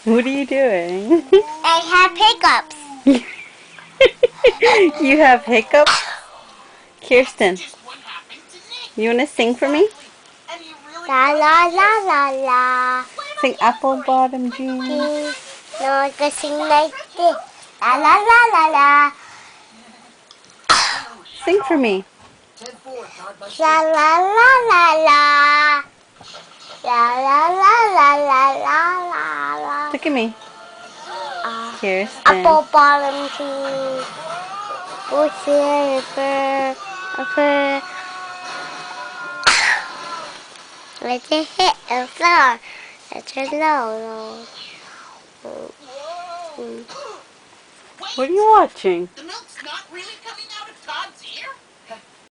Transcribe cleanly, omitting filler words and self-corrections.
What are you doing? I have hiccups. You have hiccups? Kirsten, you want to sing for me? La la la la la. Sing apple bottom jeans. No, I can sing like this. La la la la la. Sing for me. La la la la la. La la la la la la la la. Look at me. Kirsten. Apple bottom jeans. What's it for? Let's hit the floor. Let's low. What are you watching?